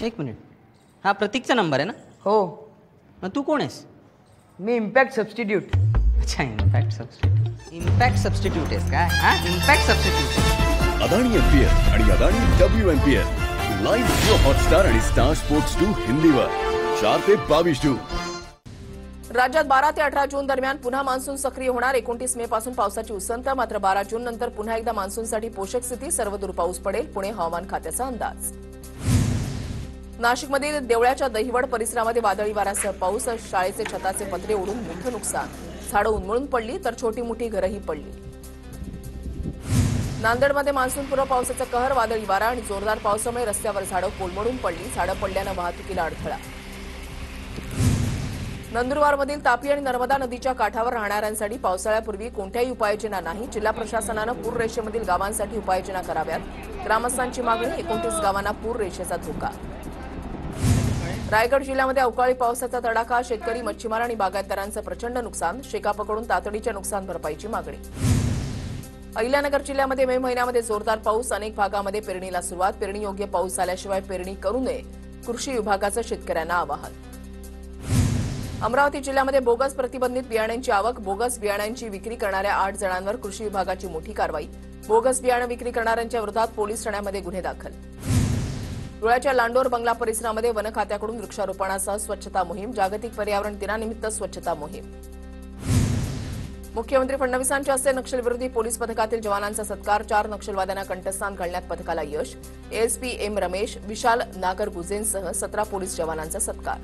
एक मिनिट, हा प्रतीकचा नंबर आहे ना? हो, मग तू कोण आहेस? मी इम्पॅक्ट सबस्टिट्यूट. अच्छा, इम्पॅक्ट सबस्टिट्यूट आहेस काय? हा, इम्पॅक्ट सबस्टिट्यूट. अदानी एमपीएल आणि Adani WMPL live Jio Hotstar आणि स्टार स्पोर्ट्स 2 हिंदीवर 4 ते 22 जून. राज्यात 12 ते 18 जून दरम्यान पुन्हा मान्सून सक्रिय होणार. 29 मे पासून पावसाची उसंत. मात्र 12 जून नंतर पुन्हा एकदा मान्सूनसाठी पोषक स्थिती. सर्वदूर पाऊस पडेल, पुणे हवामान खात्याचा अंदाज. नाशिकमधील देवळ्याच्या दहिवड परिसरामध्ये वादळी वाऱ्यासह पाऊस. शाळेचे छताचे पत्रे उडून मोठं नुकसान. झाडं उन्मळून पडली तर छोटी मोठी घरही पडली. नांदेडमध्ये मान्सूनपूर्व पावसाचा कहर. वादळी वारा आणि जोरदार पावसामुळे रस्त्यावर झाडं कोलमडून पडली. झाडं पडल्यानं वाहतुकीला अडथळा. नंदुरबारमधील तापी आणि नर्मदा नदीच्या काठावर राहणाऱ्यांसाठी पावसाळ्यापूर्वी कोणत्याही उपाययोजना नाही. जिल्हा प्रशासनानं पूर रेषेमधील गावांसाठी उपाययोजना कराव्यात. ग्रामस्थांची मागणी. 29 गावांना पूर रेषेचा धोका. रायगड जिल्ह्यामध्ये अवकाळी पावसाचा तडाखा. शेतकरी, मच्छीमार आणि बागायतदारांचं प्रचंड नुकसान. शेकापकडून तातडीच्या नुकसान भरपाईची मागणी. अहिल्यानगर जिल्ह्यामध्ये मे महिन्यामध्ये जोरदार पाऊस. अनेक भागामध्ये पेरणीला सुरुवात. पेरणीयोग्य पाऊस झाल्याशिवाय पेरणी करू नये. कृषी विभागाचं शेतकऱ्यांना आवाहन. अमरावती जिल्ह्यामध्ये बोगस प्रतिबंधित बियाण्यांची आवक. बोगस बियाण्यांची विक्री करणाऱ्या 8 जणांवर कृषी विभागाची मोठी कारवाई. बोगस बियाणं विक्री करणाऱ्यांच्या विरोधात पोलीस ठाण्यामध्ये गुन्हे दाखल. धुळ्याच्या लांडोर बंगला परिसरामध्ये वन खात्याकडून वृक्षारोपणासह स्वच्छता मोहीम. जागतिक पर्यावरण दिनानिमित्त स्वच्छता मोहीम. मुख्यमंत्री फडणवीसांच्या हस्ते नक्षलविरोधी पोलीस पथकातील जवानांचा सत्कार. 4 नक्षलवाद्यांना कंठस्थान घालण्यात पथकाला यश. एएसपी एम रमेश, विशाल नागरगुजेंसह 17 पोलीस जवानांचा सत्कार.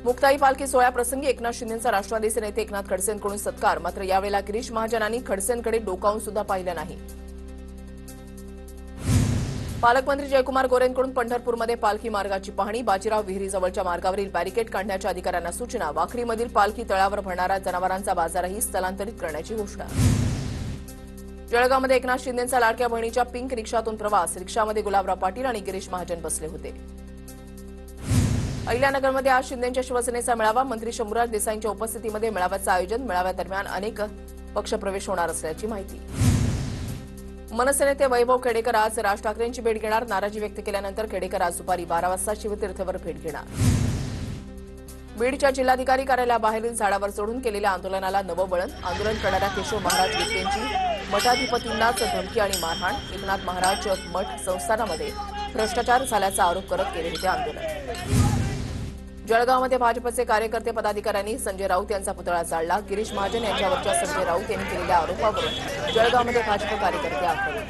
मुक्ताई पालखी सोहळ्याप्रसंगी एकनाथ शिंदेंचा राष्ट्रवादीचे नेते एकनाथ खडसेंकडून सत्कार. मात्र यावेळेला गिरीश महाजनांनी खडसेंकडे डोकावून सुद्धा पाहिलं नाही. पालकमंत्री जयकुमार गोरेंकडून पंढरपूरमध्ये पालखी मार्गाची पाहणी. बाजीराव विहिरीजवळच्या मार्गावरील बॅरिकेड काढण्याच्या अधिकाऱ्यांना सूचना. वाखरीमधील पालखी तळावर भरणारा जनावरांचा बाजारही स्थलांतरित करण्याची घोषणा. जळगावमध्ये एकनाथ शिंदेंचा लाडक्या बहिणीच्या पिंक रिक्षातून प्रवास. रिक्षामध्ये गुलाबराव पाटील आणि गिरीश महाजन बसले होते. अहिल्यानगरमध्ये आज शिंदेंच्या शिवसेनेचा मेळावा. मंत्री शंभूराज देसाईंच्या उपस्थितीमध्ये मेळाव्याचं आयोजन. मेळाव्यादरम्यान अनेक पक्षप्रवेश होणार असल्याची माहिती. मनसे नेते वैभव खेडेकर आज राज ठाकरेंची भेट घेणार. नाराजी व्यक्त केल्यानंतर खेडेकर आज दुपारी 12 वाजता शिवतीर्थवर भेट घेणार. बीडच्या जिल्हाधिकारी कार्यालयाबाहेरील झाडावर चढून केलेल्या आंदोलनाला नवं वळण. आंदोलन करणाऱ्या केशव महाराज विखेंची मठाधिपतींनाच धमकी आणि मारहाण. एकनाथ महाराज मठ संस्थानामध्ये भ्रष्टाचार झाल्याचा आरोप करत केले होते आंदोलन. जळगावमध्ये भाजपचे कार्यकर्ते पदाधिकाऱ्यांनी संजय राऊत यांचा पुतळा जाळला. गिरीश महाजन यांच्यावरच्या संजय राऊत यांनी केलेल्या आरोपावरून जळगावमध्ये भाजप कार्यकर्ते आक्रमक.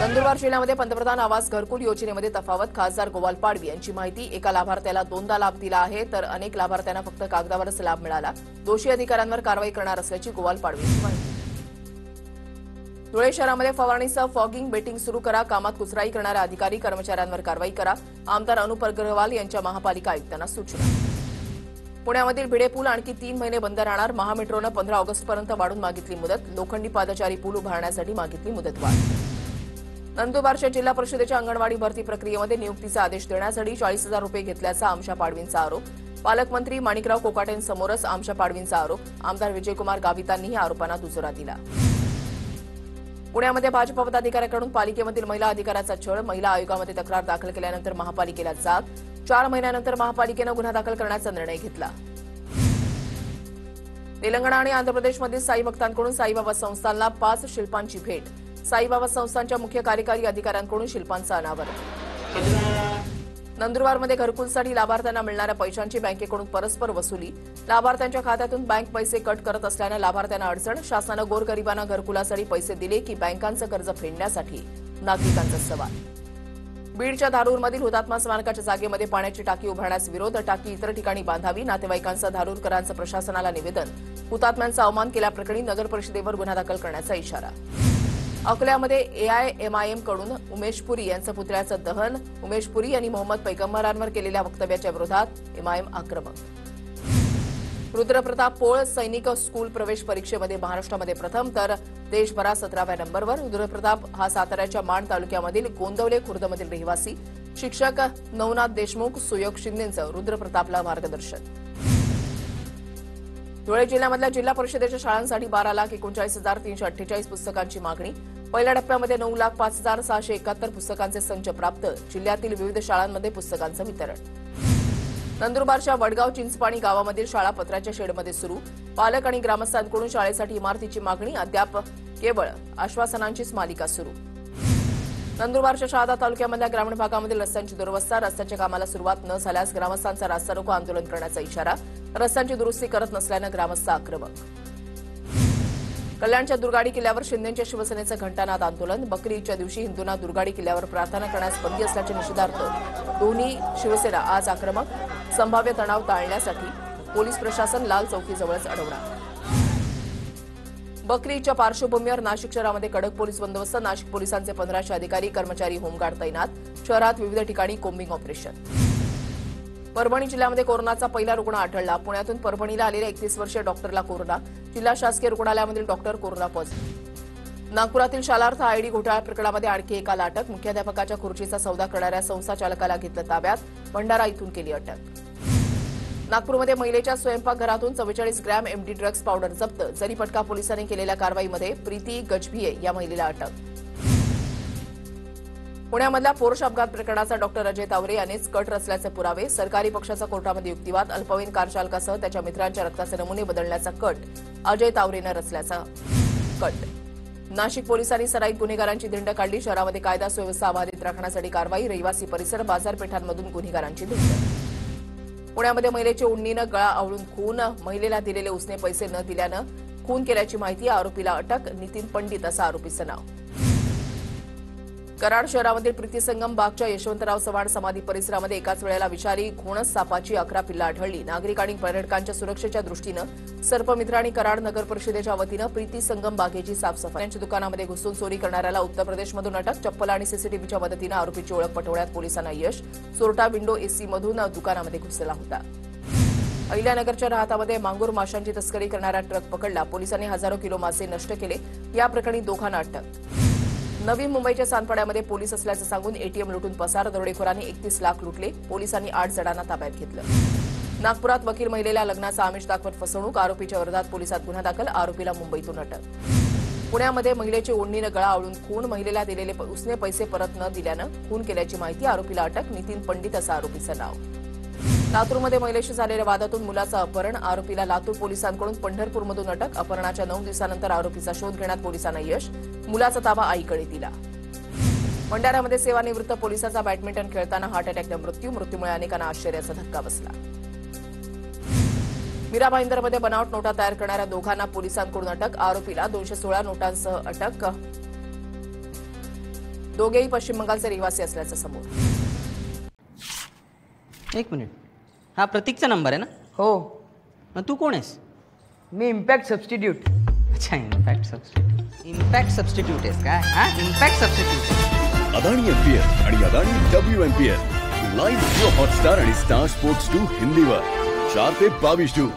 नंदुरबार जिल्ह्यामध्ये पंतप्रधान आवास घरकुल योजनेमध्ये तफावत. खासदार गोपाल पाडवी यांची माहिती. एका लाभार्थ्याला 2दा लाभ दिला आहे तर अनेक लाभार्थ्यांना फक्त कागदावरच लाभ मिळाला. दोषी अधिकाऱ्यांवर कारवाई करणार असल्याची गोपाल पाडवींची माहिती. धुळे शहरामध्ये फवारणीसह फॉगिंग बेटिंग सुरू करा. कामात कुचराई करणाऱ्या अधिकारी कर्मचाऱ्यांवर कारवाई करा. आमदार अनुप अग्रवाल यांच्या महापालिका आयुक्तांना सूचना. पुण्यामधील भिडे पूल आणखी 3 महिने बंद राहणार. महामेट्रोनं 15 ऑगस्टपर्यंत वाढून मागितली मुदत. लोखंडी पादचारी पूल उभारण्यासाठी मागितली मुदतवाढ. नंदुरबारच्या जिल्हा परिषदेच्या अंगणवाडी भरती प्रक्रियेमध्ये नियुक्तीचा आदेश देण्यासाठी 40,000 रुपये घेतल्याचा आमशा पाडवींचा आरोप. पालकमंत्री माणिकराव कोकाटेंसमोरच आमशा पाडवींचा आरोप. आमदार विजयकुमार गावितांनीही आरोपांना दुजोरा दिला. पुण्यामध्ये भाजप पदाधिकाऱ्याकडून पालिकेमधील महिला अधिकाऱ्याचा छळ. महिला आयोगामध्ये तक्रार दाखल केल्यानंतर महापालिकेला जाग. 4 महिन्यानंतर महापालिकेनं गुन्हा दाखल करण्याचा निर्णय घेतला. तेलंगणा आणि आंध्र प्रदेशमधील साई भक्तांकडून साईबाबा संस्थानला 5 शिल्पांची भेट. साईबाबा संस्थानच्या मुख्य कार्यकारी अधिकाऱ्यांकडून शिल्पांचं अनावरण. नंदुरबारमध्ये घरकुलसाठी लाभार्थ्यांना मिळणाऱ्या पैशांची बँकेकडून परस्पर वसुली. लाभार्थ्यांच्या खात्यातून बँक पैसे कट करत असल्यानं लाभार्थ्यांना अडचण. शासनानं गोरगरिबांना घरकुलासाठी पैसे दिले की बँकांचं कर्ज फेडण्यासाठी नागरिकांचा सवाल. बीडच्या धारूरमधील हुतात्मा स्मारकाच्या जागेमध्ये पाण्याची टाकी उभारण्यास विरोध. टाकी इतर ठिकाणी बांधावी. नातेवाईकांचं धारूरकरांचं प्रशासनाला निवेदन. हुतात्म्यांचा अवमान केल्याप्रकरणी नगर परिषदेवर गुन्हा दाखल करण्याचा इशारा. अकोल्यामध्ये AIMIM कडून उमेश पुरी यांचं पुतळ्याचं दहन. उमेश पुरी यांनी मोहम्मद पैगंबरांवर केलेल्या वक्तव्याच्या विरोधात MIM आक्रमक. रुद्रप्रताप पोळ सैनिक स्कूल प्रवेश परीक्षेमध्ये महाराष्ट्रामध्ये प्रथम तर देशभरात 17व्या नंबरवर. रुद्रप्रताप हा साताऱ्याच्या माण तालुक्यामधील गोंदवले खुर्दमधील रहिवासी. शिक्षक नवनाथ देशमुख, सुयोग शिंदेंचं रुद्रप्रतापला मार्गदर्शन. धुळे जिल्ह्यामधल्या जिल्हा परिषदेच्या शाळांसाठी 12,39,348 पुस्तकांची मागणी. पहिल्या टप्प्यामध्ये 9,05,671 पुस्तकांचे संच प्राप्त. जिल्ह्यातील विविध शाळांमध्ये पुस्तकांचं वितरण. नंदुरबारच्या वडगाव चिंचपाणी गावामधील शाळा पत्र्याच्या शेडमध्ये सुरू. पालक आणि ग्रामस्थांकडून शाळेसाठी इमारतीची मागणी. अद्याप केवळ आश्वासनांचीच मालिका सुरू. नंदुरबारच्या शहादा तालुक्यामधल्या ग्रामीण भागामधील रस्त्यांची दुरवस्था. रस्त्याच्या कामाला सुरुवात न झाल्यास ग्रामस्थांचा रास्ता रोको आंदोलन करण्याचा इशारा. रस्त्यांची दुरुस्ती करत नसल्यानं ग्रामस्थ आक्रमक. कल्याणच्या दुर्गाडी किल्ल्यावर शिंदेच्या शिवसेनेचं घंटानाद आंदोलन. बकरी ईदच्या दिवशी हिंदूंना दुर्गाडी किल्ल्यावर प्रार्थना करण्यास बंदी असल्याच्या निषेधार्थ दोन्ही शिवसेना आज आक्रमक. संभाव्य तणाव टाळण्यासाठी पोलीस प्रशासन लाल चौकीजवळच अडवणार. बकरी ईदच्या पार्श्वभूमीवर नाशिक शहरामध्ये कडक पोलीस बंदोबस्त. नाशिक पोलिसांचे 1500 अधिकारी कर्मचारी होमगार्ड तैनात. शहरात विविध ठिकाणी कोम्बिंग ऑपरेशन. परभणी जिल्ह्यामध्ये कोरोनाचा पहिला रुग्ण आढळला. पुण्यातून परभणीला आलेल्या 31 वर्षीय डॉक्टरला कोरोना. जिल्हा शासकीय रुग्णालयामधील डॉक्टर कोरोना पॉझिटिव्ह. नागपुरातील शालार्थ आयडी घोटाळा प्रकरणामध्ये आणखी एकाला अटक. मुख्याध्यापकाच्या खुर्चीचा सौदा करणाऱ्या संस्था चालकाला घेतलं ताब्यात. भंडारा इथून केली अटक. नागपूरमध्ये महिलेच्या स्वयंपाकघरातून 44 ग्रॅम एमडी ड्रग्ज पावडर जप्त. जरीपटका पोलिसांनी केलेल्या कारवाईमध्ये प्रीती गजभिये या महिलेला अटक. पुण्यामधल्या पोर्श अपघात प्रकरणाचा डॉक्टर अजय तावरे यानेच कट रचल्याचे पुरावे. सरकारी पक्षाचा कोर्टामध्ये युक्तिवाद. अल्पवयीन कार चालकासह त्याच्या मित्रांच्या रक्ताचे नमुने बदलण्याचा कट अजय तावरेनं रचल्याचा कट. नाशिक पोलिसांनी सराईत गुन्हेगारांची धिंड काढली. शहरामध्ये कायदा सुव्यवस्था अबाधित राखण्यासाठी कारवाई. रहिवासी परिसर बाजारपेठांमधून गुन्हेगारांची धिंड. पुण्यामध्ये महिलेच्या ओढणीनं गळा आवळून खून. महिलेला दिलेले उसने पैसे न दिल्यानं खून केल्याची माहिती. आरोपीला अटक. नितीन पंडित असं आरोपीचं नाव. कराड शहरामधील प्रीतीसंगम बागच्या यशवंतराव चव्हाण समाधी परिसरामध्ये एकाच वेळेला विषारी घोणस सापाची 11 पिल्लं आढळली. नागरिक आणि पर्यटकांच्या सुरक्षेच्या दृष्टीनं सर्पमित्र आणि कराड नगर परिषदेच्या वतीनं प्रीतीसंगम बागेची साफसफाई. त्यांच्या दुकानामध्ये घुसून चोरी करणाऱ्याला उत्तर प्रदेशमधून अटक. चप्पल आणि सीसीटीव्हीच्या मदतीनं आरोपीची ओळख पटवण्यात पोलिसांना यश. चोरटा विंडो एसीमधून दुकानामध्ये घुसलेला होता. अहिल्यानगरच्या राहतामध्ये मांगूर माशांची तस्करी करणारा ट्रक पकडला. पोलिसांनी हजारो किलो मासे नष्ट केले. या प्रकरणी दोघांना अटक. नवी मुंबईच्या सानपाड्यामध्ये पोलीस असल्याचं सांगून एटीएम लुटून पसार. दरोडेखोरांनी 31 लाख लुटले. पोलिसांनी 8 जणांना ताब्यात घेतलं. नागपुरात वकील महिलेला लग्नाचा आमिष दाखवत फसवणूक. आरोपीच्या विरोधात पोलिसात गुन्हा दाखल. आरोपीला मुंबईतून अटक. पुण्यामध्ये महिलेची ओढणीनं गळा आवळून खून. महिलेला दिलेले उसने पैसे परत न दिल्यानं खून केल्याची माहिती. आरोपीला अटक. नितीन पंडित असं आरोपीचं नाव. लातूरमध्ये महिलेशी झालेल्या वादातून मुलाचं अपहरण. आरोपीला लातूर पोलिसांकडून पंढरपूरमधून अटक. अपहरणाच्या 9 दिवसानंतर आरोपीचा शोध घेण्यात पोलिसांना यश. मुलाचा ताबा आईकडे दिला. भंडाऱ्यामध्ये सेवानिवृत्त पोलिसाचा बॅडमिंटन खेळताना हार्ट अटॅकने मृत्यू. मृत्यूमुळे अनेकांना आश्चर्याचा धक्का बसला. मीरा भाईंदरमध्ये बनावट नोटा तयार करणाऱ्या दोघांना पोलिसांकडून अटक. आरोपीला 216 नोटांसह अटक. दोघेही पश्चिम बंगालचे रहिवासी असल्याचं समोर. एक मिनिट. हा प्रतीकचा नंबर आहे ना? हो, मग तू कोण आहेस? मी इम्पॅक्ट सबस्टिट्यूट. अच्छा, इम्पॅक्ट सबस्टिट्यूट. इम्पॅक्ट सबस्टिट्यूट आहेस काय? हा, इम्पॅक्ट सबस्टिट्यूट. अदानी एमपीएल आणि Adani WMPL live Jio Hotstar आणि स्टार स्पोर्ट्स 2 हिंदीवर 4 ते 22 जून.